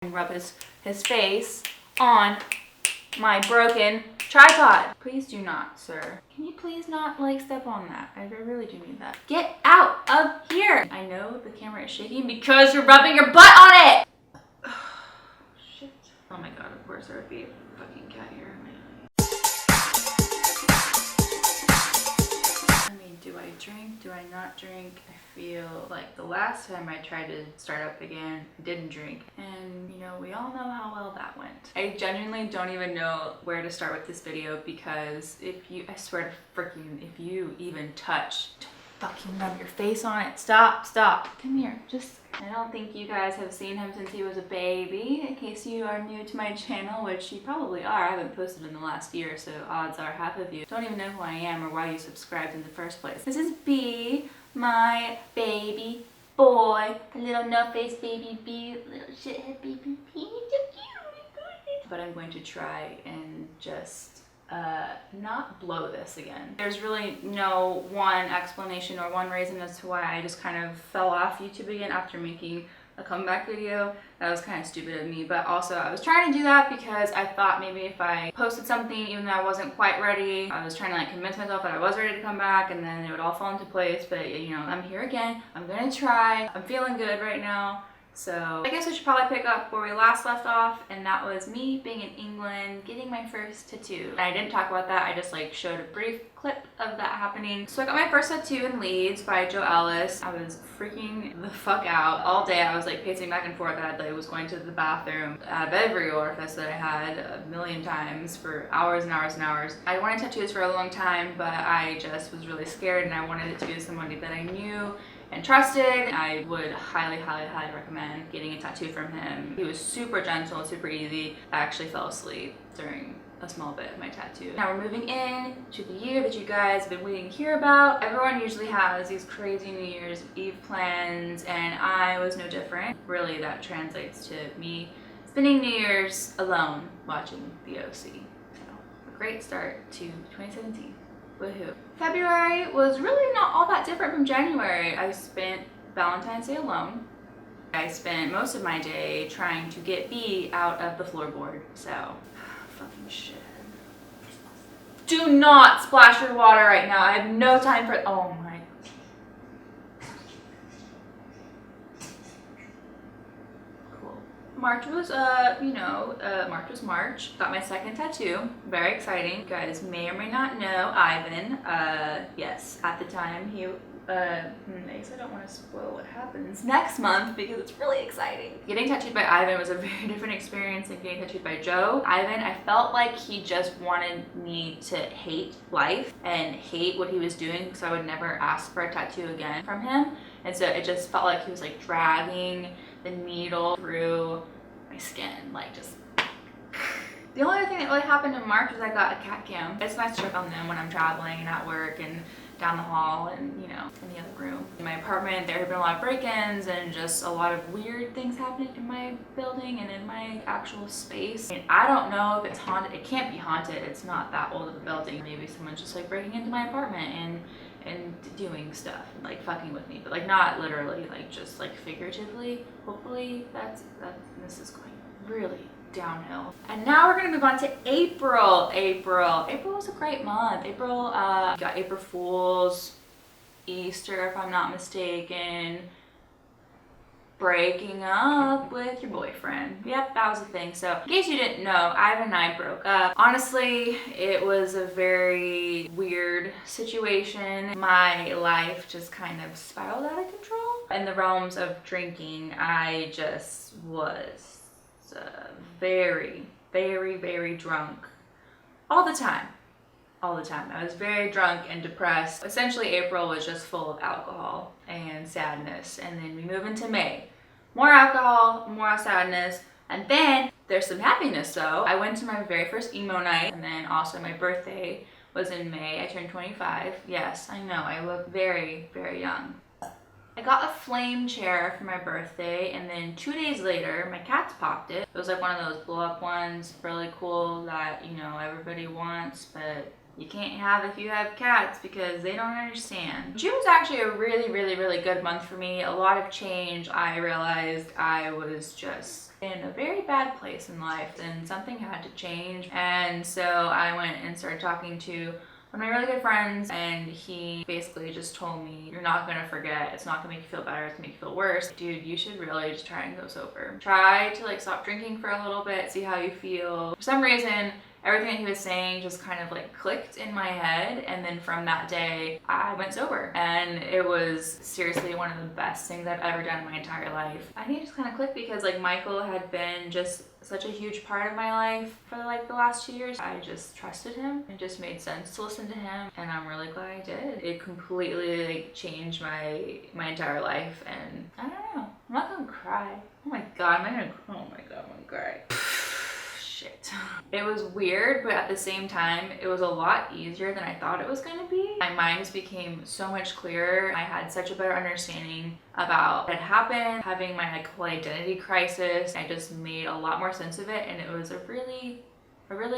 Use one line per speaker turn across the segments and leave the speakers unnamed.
and rub his face on my broken tripod. Please do not, sir. Can you please not like step on that? I really do need that. Get out of here. I know the camera is shaking because you're rubbing your butt on it. Shit. Oh my god, of course there would be a fucking cat here. I mean, do I drink? Do I not drink? I feel like the last time I tried to start up again, I didn't drink. And you know, we all know how well that went. I genuinely don't even know where to start with this video because I swear to freaking, if you even touch, don't fucking rub your face on it. Stop. Come here, I don't think you guys have seen him since he was a baby. In case you are new to my channel, which you probably are. I haven't posted in the last year, so odds are half of you don't even know who I am or why you subscribed in the first place. This is B, my baby boy, a little no-face baby B, little shithead baby. He's so cute. But I'm going to try and just not blow this again. There's really no one explanation or one reason as to why I just kind of fell off YouTube again after making a comeback video. That was kind of stupid of me, but also I was trying to do that because I thought maybe if I posted something even though I wasn't quite ready, I was trying to like convince myself that I was ready to come back and then it would all fall into place. But you know, I'm here again. I'm gonna try. I'm feeling good right now. So I guess we should probably pick up where we last left off, and that was me being in England, getting my first tattoo. And I didn't talk about that, I just like showed a brief clip of that happening. So I got my first tattoo in Leeds by Joe Ellis. I was freaking the fuck out. All day I was like pacing back and forth. I was going to the bathroom out of every orifice that I had a million times for hours and hours and hours. I wanted tattoos for a long time, but I just was really scared and I wanted it to be with somebody that I knew and trusted. I would highly recommend getting a tattoo from him. He was super gentle, super easy. I actually fell asleep during a small bit of my tattoo. Now we're moving in to the year that you guys have been waiting to hear about. Everyone usually has these crazy New Year's Eve plans, and I was no different. Really, that translates to me spending New Year's alone watching The OC. So, a great start to 2017. Woohoo. February was really not all that different from January. I spent Valentine's Day alone. I spent most of my day trying to get B out of the floorboard, so fucking shit. Do not splash your water right now. I have no time for, oh my. March was, March was March. Got my second tattoo. Very exciting. You guys may or may not know Ivan. Yes, at the time he, I guess I don't want to spoil what happens next month because it's really exciting. Getting tattooed by Ivan was a very different experience than getting tattooed by Joe. Ivan, I felt like he just wanted me to hate life and hate what he was doing because I would never ask for a tattoo again from him. And so it just felt like he was like dragging the needle through my skin, like just. The only other thing that really happened in March was I got a cat cam. It's nice to check on them when I'm traveling and at work and down the hall and, you know, in the other room. In my apartment, there have been a lot of break-ins and just a lot of weird things happening in my building and in my actual space. And I don't know if it's haunted. It can't be haunted. It's not that old of a building. Maybe someone's just like breaking into my apartment and doing stuff and like fucking with me, but like not literally, like just like figuratively. Hopefully this is going really downhill. And now we're gonna move on to April. April was a great month. April, got April Fools, Easter if I'm not mistaken, breaking up with your boyfriend. Yep, that was a thing. So in case you didn't know, Ivan and I broke up. Honestly, it was a very weird situation. My life just kind of spiraled out of control. In the realms of drinking, I just was very drunk all the time. I was very drunk and depressed. Essentially, April was just full of alcohol and sadness. And then we move into May. More alcohol, more sadness. And then there's some happiness though. I went to my very first emo night, and then also my birthday was in May. I turned 25. Yes, I know, I look very young. I got a flame chair for my birthday, and then 2 days later, my cats popped it. It was like one of those blow up ones, really cool, that, you know, everybody wants, but you can't have if you have cats because they don't understand. June was actually a really good month for me. A lot of change. I realized I was just in a very bad place in life and something had to change. And so I went and started talking to one of my really good friends, and he basically just told me, you're not gonna forget, it's not gonna make you feel better, it's gonna make you feel worse. Dude, you should really just try and go sober. Try to like stop drinking for a little bit, see how you feel. For some reason, everything that he was saying just kind of like clicked in my head, and then from that day I went sober, and it was seriously one of the best things I've ever done in my entire life. I think it just kind of clicked because like Michael had been just such a huge part of my life for like the last 2 years. I just trusted him. It just made sense to listen to him, and I'm really glad I did. It completely like changed my entire life, and I don't know, I'm not gonna cry. Oh my god, I'm gonna cry. Shit. It was weird, but at the same time, it was a lot easier than I thought it was gonna be. My mind just became so much clearer. I had such a better understanding about what had happened, having my like whole identity crisis. I just made a lot more sense of it, and it was a really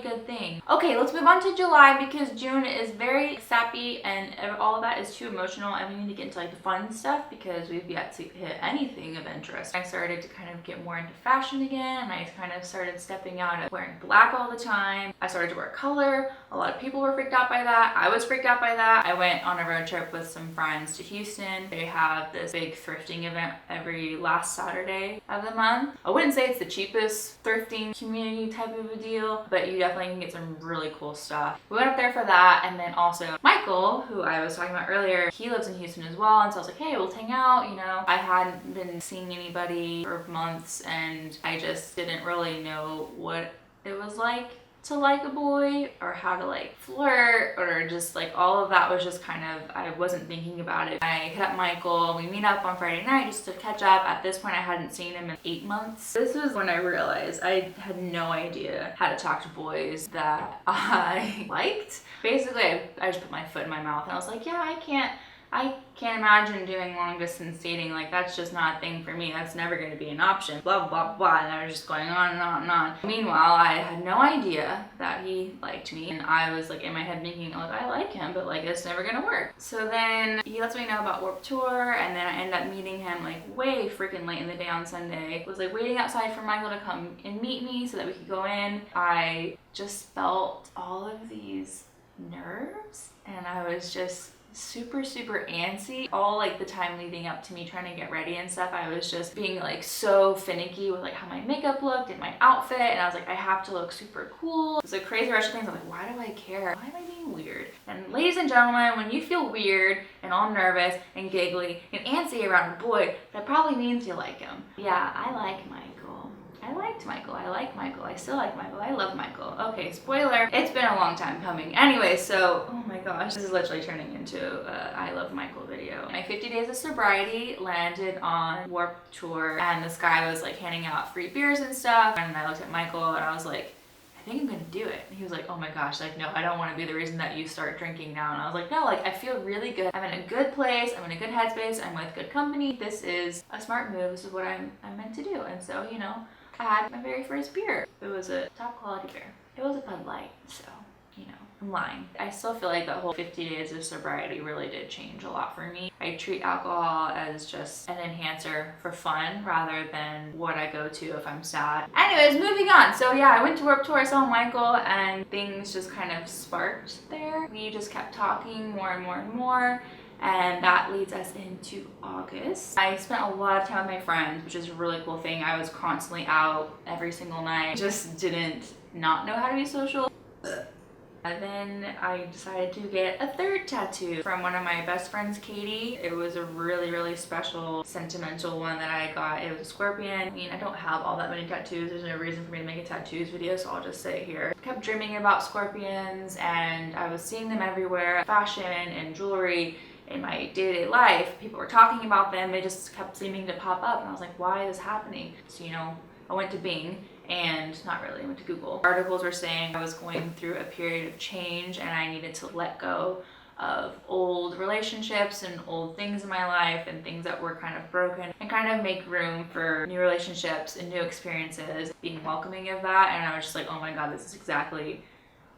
good thing. Okay, let's move on to July, because June is very sappy and all of that is too emotional, and we need to get into like the fun stuff because we've yet to hit anything of interest. I started to kind of get more into fashion again, and I kind of started stepping out of wearing black all the time. I started to wear color. A lot of people were freaked out by that. I was freaked out by that. I went on a road trip with some friends to Houston. They have this big thrifting event every last Saturday of the month. I wouldn't say it's the cheapest thrifting community type of a deal, but you definitely can get some really cool stuff. We went up there for that, and then also Michael, who I was talking about earlier, he lives in Houston as well, and so I was like, hey, we'll hang out, you know. I hadn't been seeing anybody for months, and I just didn't really know what it was like to like a boy, or how to like flirt, or just like all of that was just kind of, I wasn't thinking about it. I hit up Michael, we meet up on Friday night just to catch up. At this point I hadn't seen him in 8 months. This was when I realized I had no idea how to talk to boys that I liked. Basically I just put my foot in my mouth and I was like, yeah, I can't imagine doing long distance dating. Like, that's just not a thing for me. That's never going to be an option. Blah, blah, blah. And I was just going on and on and on. Meanwhile, I had no idea that he liked me. And I was like in my head thinking, like, I like him, but like, it's never going to work. So then he lets me know about Warped Tour. And then I end up meeting him like way freaking late in the day on Sunday. I was like waiting outside for Michael to come and meet me so that we could go in. I just felt all of these nerves, and I was just super antsy. All like the time leading up to me trying to get ready and stuff, I was just being like so finicky with like how my makeup looked and my outfit, and I was like, I have to look super cool. It was a crazy rush of things. I'm like, why do I care? Why am I being weird? And ladies and gentlemen, when you feel weird and all nervous and giggly and antsy around a boy, that probably means you like him. Yeah, I like Michael. I liked Michael. I like Michael. I still like Michael. I love Michael. Okay, spoiler. It's been a long time coming. Anyway, so, oh my gosh, this is literally turning into a I love Michael video. My 50 days of sobriety landed on Warped Tour, and this guy was like handing out free beers and stuff, and I looked at Michael and I was like, I think I'm gonna do it. And he was like, oh my gosh, like, no, I don't want to be the reason that you start drinking now. And I was like, no, like, I feel really good. I'm in a good place. I'm in a good headspace. I'm with good company. This is a smart move. This is what I'm meant to do. And so, you know, I had my very first beer. It was a top quality beer. It was a Bud Light, so, you know, I'm lying. I still feel like that whole 50 days of sobriety really did change a lot for me. I treat alcohol as just an enhancer for fun rather than what I go to if I'm sad. Anyways, moving on. So yeah, I went to Warped Tour, I saw Michael, and things just kind of sparked there. We just kept talking more and more and more. And that leads us into August. I spent a lot of time with my friends, which is a really cool thing. I was constantly out every single night. Just didn't not know how to be social. And then I decided to get a third tattoo from one of my best friends, Katie. It was a really special, sentimental one that I got. It was a scorpion. I mean, I don't have all that many tattoos. There's no reason for me to make a tattoos video, so I'll just say it here. I kept dreaming about scorpions, and I was seeing them everywhere. Fashion and jewelry. In my day-to-day life, people were talking about them. They just kept seeming to pop up, and I was like, why is this happening? So, you know, I went to Bing, and not really, I went to Google. Articles were saying I was going through a period of change and I needed to let go of old relationships and old things in my life and things that were kind of broken, and kind of make room for new relationships and new experiences, being welcoming of that. And I was just like, oh my god, this is exactly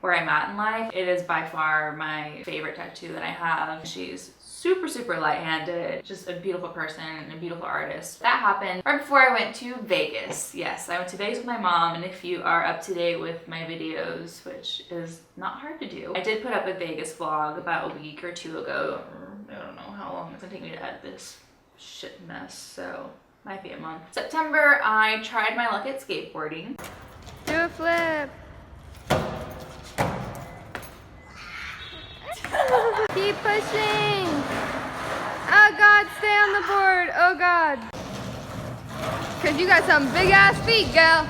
where I'm at in life. It is by far my favorite tattoo that I have. She's super light-handed, just a beautiful person and a beautiful artist. That happened right before I went to Vegas. Yes, I went to Vegas with my mom, and if you are up to date with my videos, which is not hard to do, I did put up a Vegas vlog about a week or two ago. I don't know how long it's gonna take me to edit this shit mess, so might be a month. September, I tried my luck at skateboarding.
Do a flip. Keep pushing. Oh God, stay on the board. Oh God. Cause you got some big ass feet, girl.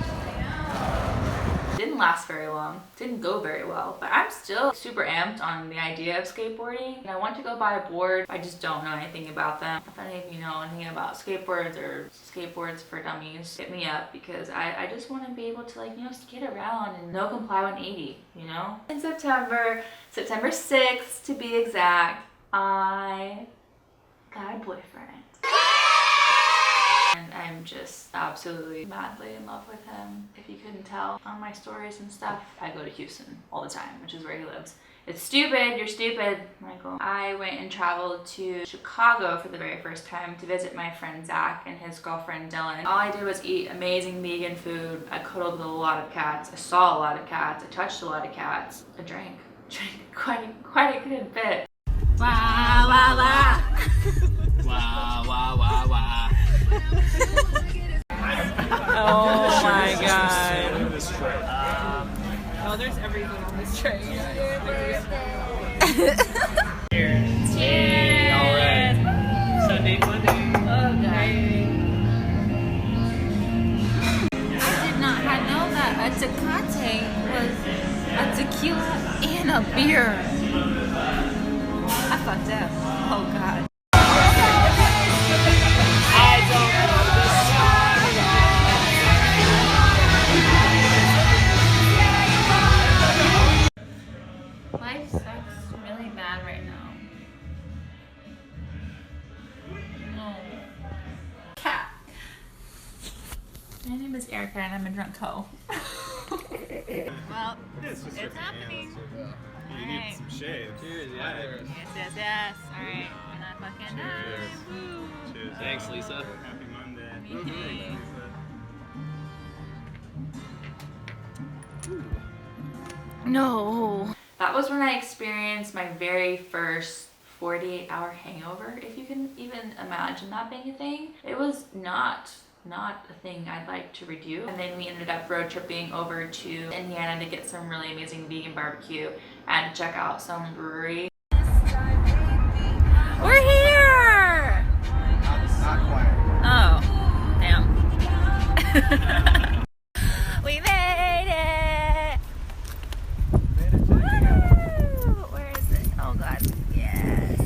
Didn't last very long, didn't go very well, but I'm still super amped on the idea of skateboarding. And I want to go buy a board. I just don't know anything about them. If any of you know anything about skateboards or skateboards for dummies, hit me up, because I just want to be able to, like, you know, skate around and no comply 180, you know? In September 6th to be exact, I got a boyfriend. And I'm just absolutely madly in love with him. If you couldn't tell on my stories and stuff, I go to Houston all the time, which is where he lives. It's stupid, you're stupid, Michael. I went and traveled to Chicago for the very first time to visit my friend Zach and his girlfriend Dylan. All I did was eat amazing vegan food. I cuddled with a lot of cats. I saw a lot of cats. I touched a lot of cats. I drank quite a good bit.
Wah wah wah.
Wah, wah, wah, wah.
Oh my God. Oh, there's everything on this tray.
Cheers.
Cheers.
All right. Sunday, Monday.
Oh God. I did not know that a Tecate was a tequila and a beer. I fucked up. Oh God. Life sucks really bad right now. No. Cat. My name is Erica and I'm a drunk hoe. Well, it's happening.
You need some shade.
Cheers, yeah.
Yes. Alright, we're not fucking done. Woo.
Cheers.
Thanks, Lisa.
Happy Monday.
Me too. No.
That was when I experienced my very first 48-hour hangover, if you can even imagine that being a thing. It was not a thing I'd like to redo. And then we ended up road tripping over to Indiana to get some really amazing vegan barbecue and to check out some brewery.
We're here!
Not quite.
Oh, damn. We made it! Woo! Where is it? Oh God, yes.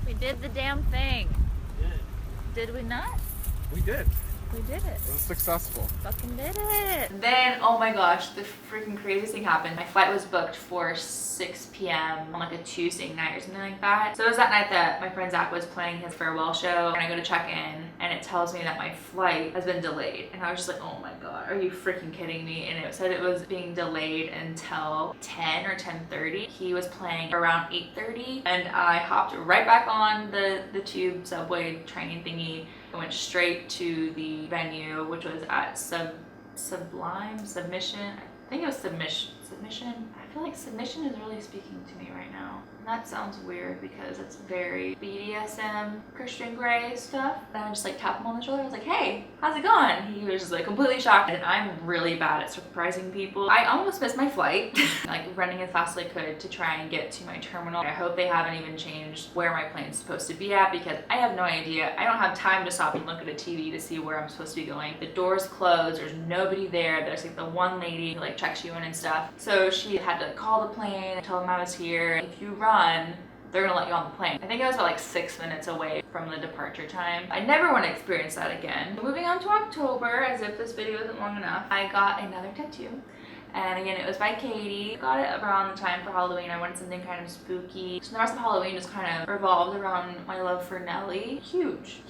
We did the damn thing. Did we not?
We did.
We did it.
It was successful.
Fucking did it.
Then, oh my gosh, the freaking craziest thing happened. My flight was booked for 6 p.m. on like a Tuesday night or something like that. So it was that night that my friend Zach was playing his farewell show, and I go to check in and it tells me that my flight has been delayed. And I was just like, oh my God, are you freaking kidding me? And it said it was being delayed until 10 or 10:30. He was playing around 8:30, and I hopped right back on the tube subway train thingy. I went straight to the venue, which was at Submission. I think it was Submission. I feel like Submission is really speaking to me right now. And that sounds weird because it's very BDSM, Christian Grey stuff. And I just like tapped him on the shoulder. I was like, hey, how's it going? He was just like completely shocked. And I'm really bad at surprising people. I almost missed my flight, like running as fast as I could to try and get to my terminal. I hope they haven't even changed where my plane's supposed to be at, because I have no idea. I don't have time to stop and look at a TV to see where I'm supposed to be going. The door's closed, there's nobody there. There's like the one lady who like checks you in and stuff. So she had to call the plane and tell them I was here. If you run, they're gonna let you on the plane. I think I was about like 6 minutes away from the departure time. I never want to experience that again. Moving on to October, as if this video isn't long enough, I got another tattoo. And again, it was by Katie. I got it around the time for Halloween. I wanted something kind of spooky. So the rest of Halloween just kind of revolved around my love for Nelly. Huge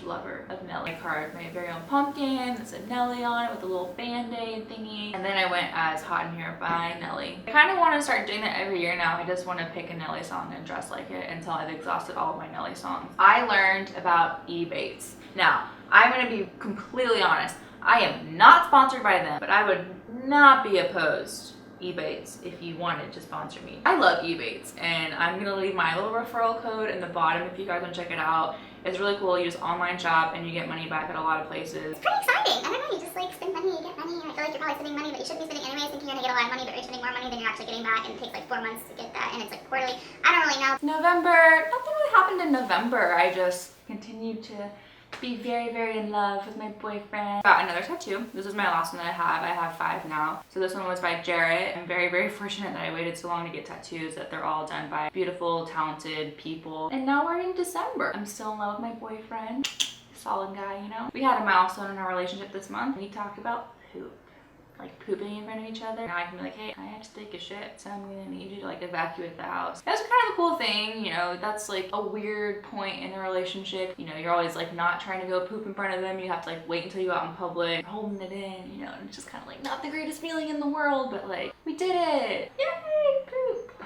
lover of Nelly. I carved my very own pumpkin that said Nelly on it with a little band-aid thingy. And then I went as Hot in Here by Nelly. I kind of want to start doing that every year now. I just want to pick a Nelly song and dress like it until I've exhausted all of my Nelly songs. I learned about eBates. Now, I'm going to be completely honest. I am not sponsored by them, but I would not be opposed eBates if you wanted to sponsor me. I love eBates, and I'm gonna leave my little referral code in the bottom if you guys want to check it out. It's really cool. You just online shop and you get money back at a lot of places.
It's pretty exciting. I don't know, you just like spend money, you get money, and I feel like you're probably spending money, but you shouldn't be spending anyways, thinking you're gonna get a lot of money, but you're spending more money than you're actually getting back, and it takes like 4 months to get that, and it's like quarterly. I don't really know.
November, nothing really happened in November. I just continued to be very in love with my boyfriend. Got another tattoo. This is my last one that I have. I have 5 now. So this one was by Jarrett. I'm very fortunate that I waited so long to get tattoos, that they're all done by beautiful, talented people. And now we're in December. I'm still in love with my boyfriend. Solid guy, you know? We had a milestone in our relationship this month. We talked about poop. Like pooping in front of each other. Now I can be like, hey, I have to take a shit, so I'm gonna need you to like evacuate the house. That's kind of a cool thing, you know, that's like a weird point in a relationship. You know, you're always like not trying to go poop in front of them. You have to like wait until you go out in public, holding it in, you know, and it's just kind of like not the greatest feeling in the world, but like, we did it. Yay, poop.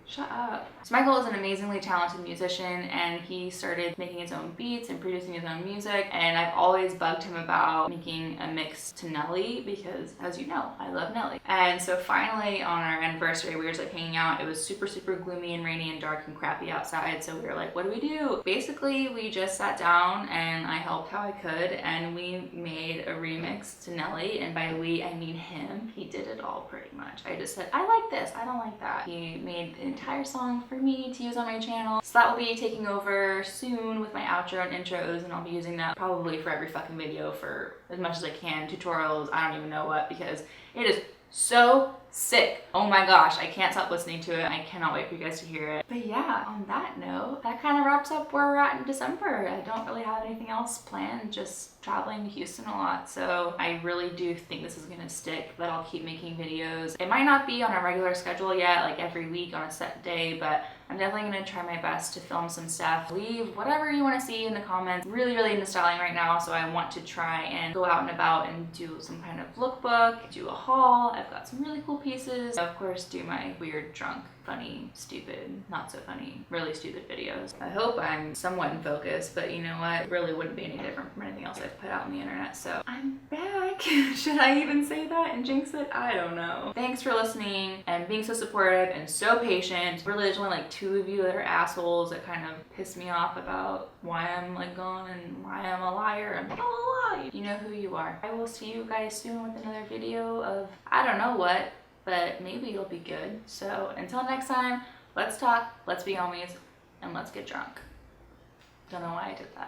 Shut up. So Michael is an amazingly talented musician, and he started making his own beats and producing his own music, and I've always bugged him about making a mix to Nelly because, as you know, I love Nelly. And so finally on our anniversary, we were just like hanging out. It was super gloomy and rainy and dark and crappy outside, so we were like, what do we do? Basically, we just sat down and I helped how I could, and we made a remix to Nelly, and by we, I mean him. He did it all pretty much. I just said, I like this, I don't like that. He made the entire song for me to use on my channel. So that will be taking over soon with my outro and intros, and I'll be using that probably for every fucking video for as much as I can. Tutorials, I don't even know what, because it is so sick. Oh my gosh, I can't stop listening to it. I cannot wait for you guys to hear it. But yeah, on that note, that kind of wraps up where we're at in December. I don't really have anything else planned, just traveling to Houston a lot. So I really do think this is gonna stick, that I'll keep making videos. It might not be on a regular schedule yet, like every week on a set day, but I'm definitely gonna try my best to film some stuff. Leave whatever you wanna see in the comments. Really into styling right now, so I want to try and go out and about and do some kind of lookbook, do a haul. I've got some really cool pieces. Of course, do my weird, drunk, funny, stupid, not so funny, really stupid videos. I hope I'm somewhat in focus, but you know what? It really wouldn't be any different from anything else I've put out on the internet, so I'm back. Should I even say that and jinx it? I don't know. Thanks for listening and being so supportive and so patient. Really, there's only like 2 of you that are assholes that kind of piss me off about why I'm like gone and why I'm a liar. I'm like, oh, lie. You know who you are. I will see you guys soon with another video of I don't know what, but maybe it'll be good. So until next time, let's talk, let's be homies, and let's get drunk. Don't know why I did that.